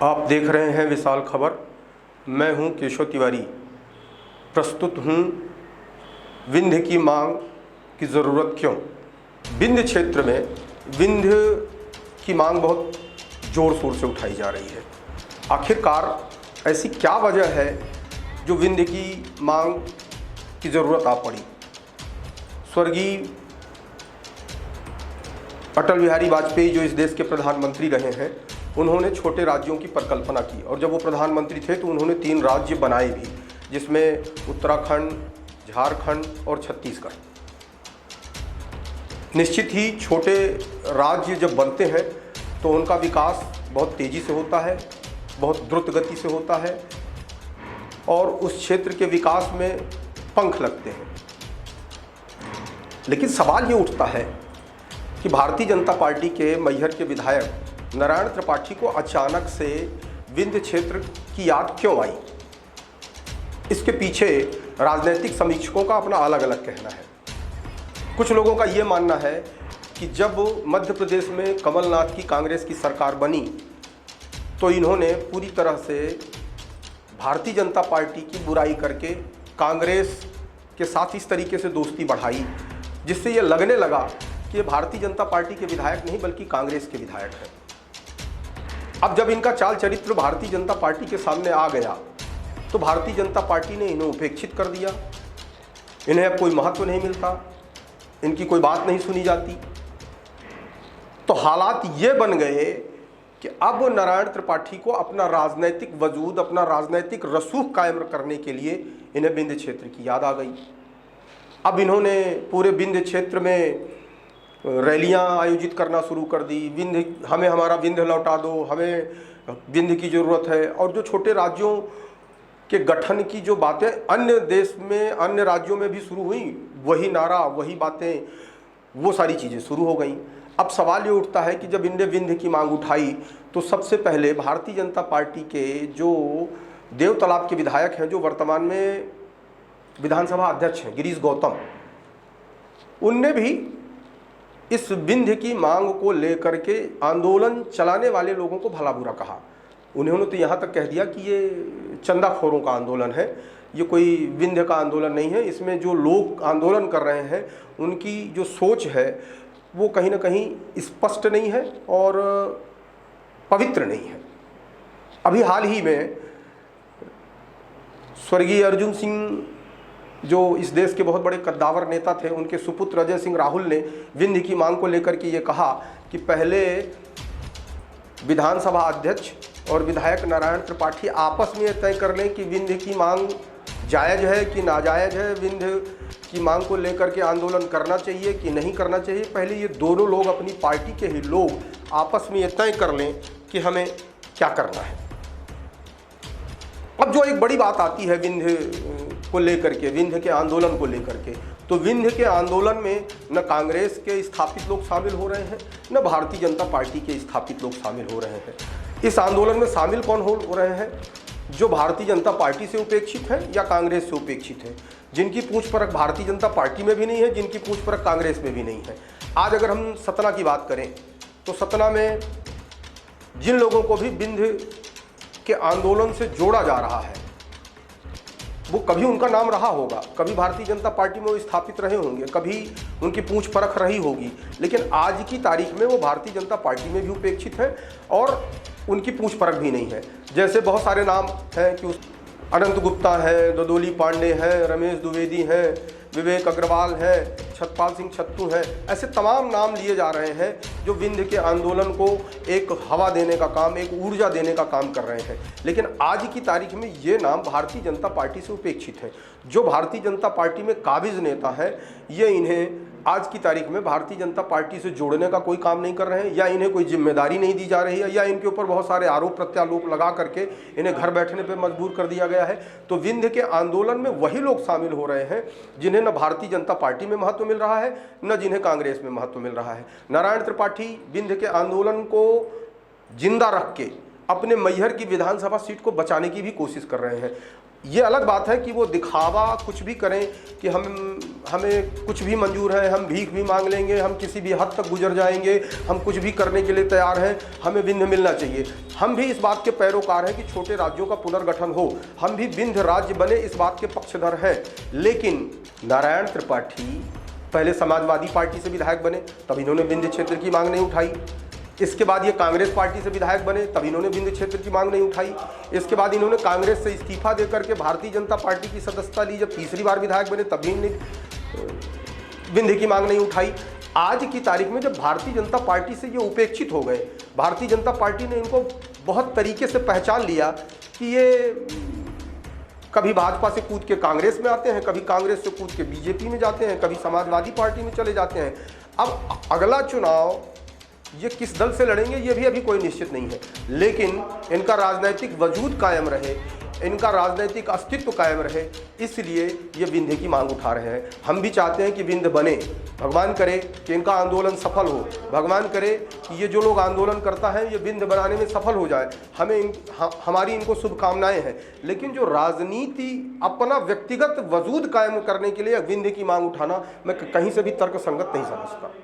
आप देख रहे हैं विशाल खबर। मैं हूं केशव तिवारी। प्रस्तुत हूं विंध्य की मांग की ज़रूरत क्यों। विंध्य क्षेत्र में विंध्य की मांग बहुत ज़ोर शोर से उठाई जा रही है। आखिरकार ऐसी क्या वजह है जो विंध्य की मांग की ज़रूरत आ पड़ी। स्वर्गीय अटल बिहारी वाजपेयी जो इस देश के प्रधानमंत्री रहे हैं, उन्होंने छोटे राज्यों की परिकल्पना की और जब वो प्रधानमंत्री थे तो उन्होंने 3 राज्य बनाए भी, जिसमें उत्तराखंड, झारखंड और छत्तीसगढ़। निश्चित ही छोटे राज्य जब बनते हैं तो उनका विकास बहुत तेज़ी से होता है, बहुत द्रुत गति से होता है और उस क्षेत्र के विकास में पंख लगते हैं। लेकिन सवाल ये उठता है कि भारतीय जनता पार्टी के मैहर के विधायक नारायण त्रिपाठी को अचानक से विंध्य क्षेत्र की याद क्यों आई। इसके पीछे राजनीतिक समीक्षकों का अपना अलग अलग कहना है। कुछ लोगों का ये मानना है कि जब मध्य प्रदेश में कमलनाथ की कांग्रेस की सरकार बनी तो इन्होंने पूरी तरह से भारतीय जनता पार्टी की बुराई करके कांग्रेस के साथ इस तरीके से दोस्ती बढ़ाई, जिससे ये लगने लगा कि ये भारतीय जनता पार्टी के विधायक नहीं बल्कि कांग्रेस के विधायक हैं। अब जब इनका चाल चरित्र भारतीय जनता पार्टी के सामने आ गया तो भारतीय जनता पार्टी ने इन्हें उपेक्षित कर दिया। इन्हें अब कोई महत्व नहीं मिलता, इनकी कोई बात नहीं सुनी जाती। तो हालात ये बन गए कि अब नारायण त्रिपाठी को अपना राजनैतिक वजूद, अपना राजनैतिक रसूख कायम करने के लिए इन्हें विंध्य क्षेत्र की याद आ गई। अब इन्होंने पूरे विंध्य क्षेत्र में रैलियां आयोजित करना शुरू कर दी। विंध्य, हमें हमारा विंध्य लौटा दो, हमें विंध्य की ज़रूरत है। और जो छोटे राज्यों के गठन की जो बातें अन्य देश में, अन्य राज्यों में भी शुरू हुई, वही नारा, वही बातें, वो सारी चीज़ें शुरू हो गई। अब सवाल ये उठता है कि जब इनने विंध्य की मांग उठाई तो सबसे पहले भारतीय जनता पार्टी के जो देवतालाब के विधायक हैं, जो वर्तमान में विधानसभा अध्यक्ष हैं, गिरीश गौतम, उनने भी इस विंध्य की मांग को लेकर के आंदोलन चलाने वाले लोगों को भला बुरा कहा। उन्होंने तो यहाँ तक कह दिया कि ये चंदाखोरों का आंदोलन है, ये कोई विंध्य का आंदोलन नहीं है। इसमें जो लोग आंदोलन कर रहे हैं उनकी जो सोच है वो कहीं ना कहीं स्पष्ट नहीं है और पवित्र नहीं है। अभी हाल ही में स्वर्गीय अर्जुन सिंह जो इस देश के बहुत बड़े कद्दावर नेता थे, उनके सुपुत्र अजय सिंह राहुल ने विंध्य की मांग को लेकर के ये कहा कि पहले विधानसभा अध्यक्ष और विधायक नारायण त्रिपाठी आपस में तय कर लें कि विंध्य की मांग जायज़ है कि नाजायज़ है, विंध्य की मांग को लेकर के आंदोलन करना चाहिए कि नहीं करना चाहिए। पहले ये दोनों लोग, अपनी पार्टी के ही लोग, आपस में ये तय कर लें कि हमें क्या करना है। अब जो एक बड़ी बात आती है विंध्य को लेकर के, विंध्य के आंदोलन को लेकर के, तो विंध्य के आंदोलन में न कांग्रेस के स्थापित लोग शामिल हो रहे हैं, न भारतीय जनता पार्टी के स्थापित लोग शामिल हो रहे हैं। इस आंदोलन में शामिल कौन हो रहे हैं? जो भारतीय जनता पार्टी से उपेक्षित हैं या कांग्रेस से उपेक्षित हैं, जिनकी पूछ परख भारतीय जनता पार्टी में भी नहीं है, जिनकी पूछ परख कांग्रेस में भी नहीं है। आज अगर हम सतना की बात करें तो सतना में जिन लोगों को भी विंध्य के आंदोलन से जोड़ा जा रहा है, वो कभी उनका नाम रहा होगा, कभी भारतीय जनता पार्टी में वो स्थापित रहे होंगे, कभी उनकी पूछ परख रही होगी, लेकिन आज की तारीख में वो भारतीय जनता पार्टी में भी उपेक्षित है और उनकी पूछ परख भी नहीं है। जैसे बहुत सारे नाम हैं कि अनंत गुप्ता है, ददोली पांडे हैं, रमेश द्विवेदी हैं, विवेक अग्रवाल हैं, छतपाल सिंह छत्तू हैं। ऐसे तमाम नाम लिए जा रहे हैं जो विंध्य के आंदोलन को एक हवा देने का काम, एक ऊर्जा देने का काम कर रहे हैं। लेकिन आज की तारीख में ये नाम भारतीय जनता पार्टी से उपेक्षित है। जो भारतीय जनता पार्टी में काबिज नेता है, ये इन्हें आज की तारीख में भारतीय जनता पार्टी से जोड़ने का कोई काम नहीं कर रहे हैं, या इन्हें कोई जिम्मेदारी नहीं दी जा रही है, या इनके ऊपर बहुत सारे आरोप प्रत्यारोप लगा करके इन्हें घर बैठने पर मजबूर कर दिया गया है। तो विंध्य के आंदोलन में वही लोग शामिल हो रहे हैं जिन्हें न भारतीय जनता पार्टी में महत्व मिल रहा है, न जिन्हें कांग्रेस में महत्व मिल रहा है। नारायण त्रिपाठी विंध्य के आंदोलन को जिंदा रख के अपने मैहर की विधानसभा सीट को बचाने की भी कोशिश कर रहे हैं। ये अलग बात है कि वो दिखावा कुछ भी करें कि हमें कुछ भी मंजूर है, हम भीख भी मांग लेंगे, हम किसी भी हद तक गुजर जाएंगे, हम कुछ भी करने के लिए तैयार हैं, हमें विंध्य मिलना चाहिए। हम भी इस बात के पैरोकार हैं कि छोटे राज्यों का पुनर्गठन हो, हम भी विंध्य राज्य बने, इस बात के पक्षधर हैं। लेकिन नारायण त्रिपाठी पहले समाजवादी पार्टी से विधायक बने, तब इन्होंने विंध्य क्षेत्र की मांग नहीं उठाई। इसके बाद ये कांग्रेस पार्टी से विधायक बने, तब इन्होंने विंध्य क्षेत्र की मांग नहीं उठाई। इसके बाद इन्होंने कांग्रेस से इस्तीफा देकर के भारतीय जनता पार्टी की सदस्यता ली, जब तीसरी बार विधायक बने तब भी इन्होंने विंध्य की मांग नहीं उठाई। आज की तारीख में जब भारतीय जनता पार्टी से ये उपेक्षित हो गए, भारतीय जनता पार्टी ने इनको बहुत तरीके से पहचान लिया कि ये कभी भाजपा से कूद के कांग्रेस में आते हैं, कभी कांग्रेस से कूद के बीजेपी में जाते हैं, कभी समाजवादी पार्टी में चले जाते हैं। अब अगला चुनाव ये किस दल से लड़ेंगे ये भी अभी कोई निश्चित नहीं है, लेकिन इनका राजनीतिक वजूद कायम रहे, इनका राजनीतिक अस्तित्व कायम रहे, इसलिए ये विंध्य की मांग उठा रहे हैं। हम भी चाहते हैं कि विंध्य बने, भगवान करे कि इनका आंदोलन सफल हो, भगवान करे कि ये जो लोग आंदोलन करता है ये विंध्य बनाने में सफल हो जाए। हमारी इनको शुभकामनाएं हैं। लेकिन जो राजनीति अपना व्यक्तिगत वजूद कायम करने के लिए विंध्य की मांग उठाना मैं कहीं से भी तर्कसंगत नहीं समझता।